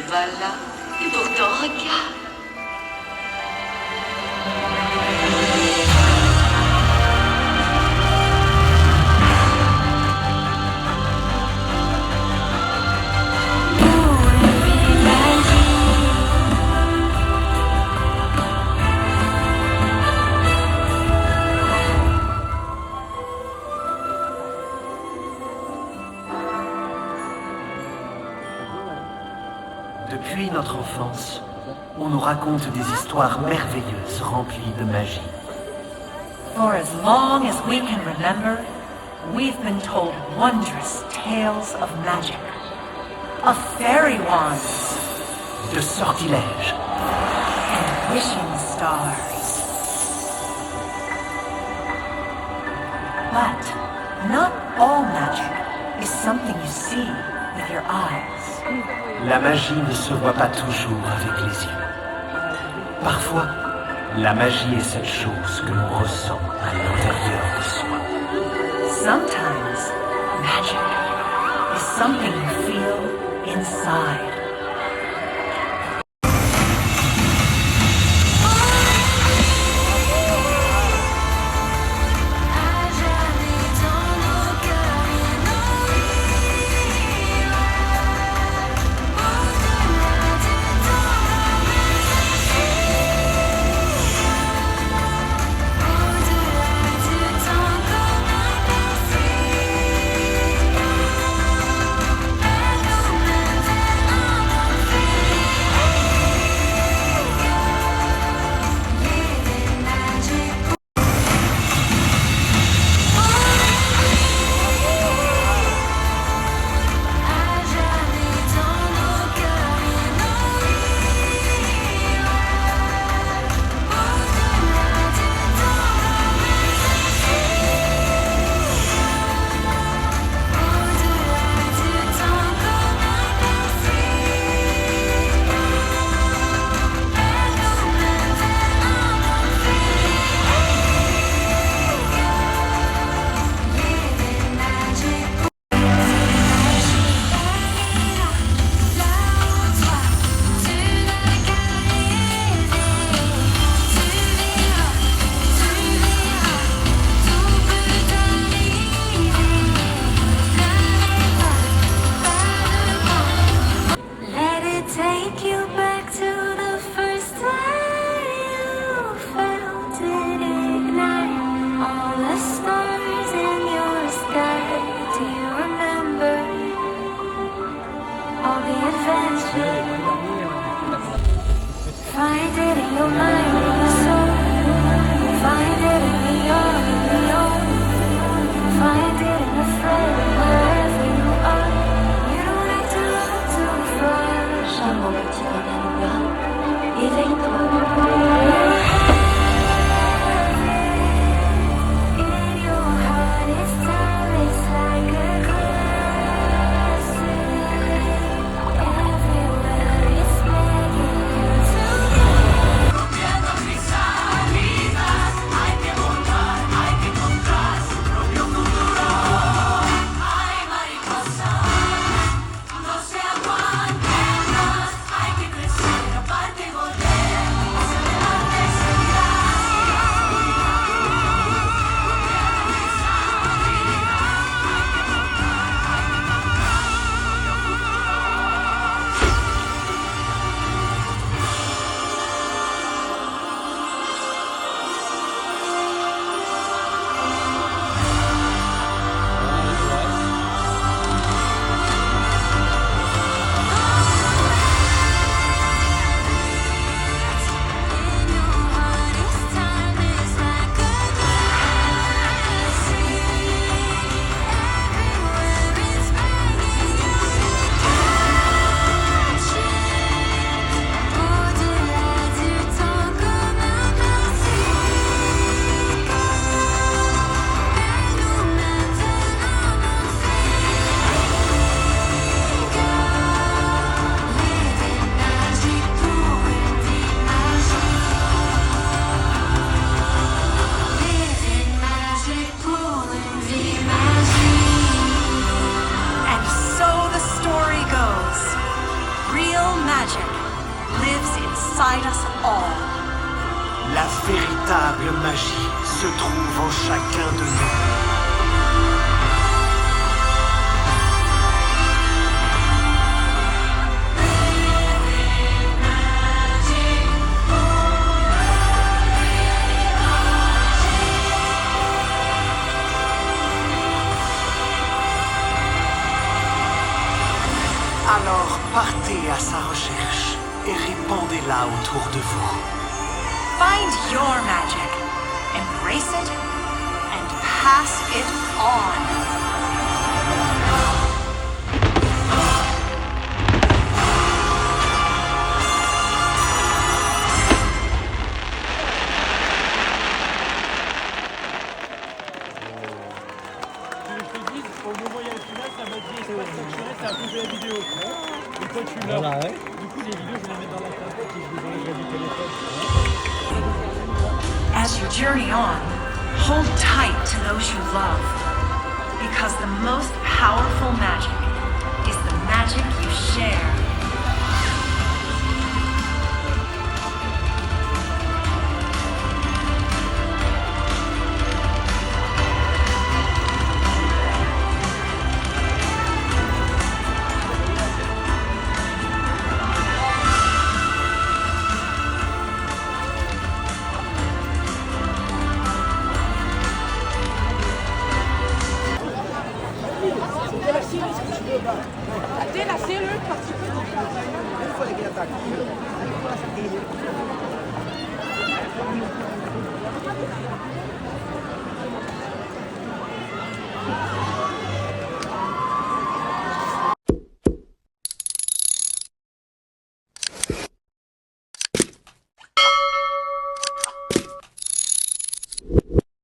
Voilà. Et pourtant, regarde. Depuis notre enfance, on nous raconte des histoires merveilleuses remplies de magie. For as long as we can remember, we've been told wondrous tales of magic, of fairy wands, de sortilèges, and wishing stars. But not all magic is something you see with your eyes. La magie ne se voit pas toujours avec les yeux. Parfois, la magie est cette chose que l'on ressent à l'intérieur de soi. Sometimes, magic is something you feel inside. inside us all. La véritable magie se trouve en chacun de nous. Alors partez à sa recherche et répandez-la autour de vous. Find your magic, embrace it, and pass it on. Au moment où il y a le final, ça m'a dit espace sanctionné, c'est un peu de la vidéo. Et toi tu l'as. Voilà, ouais. Du coup les vidéos je vais les mettre dans la tablette et je les enlève du téléphone. As you journey on, hold tight to those you love, because the most powerful magic is the magic you share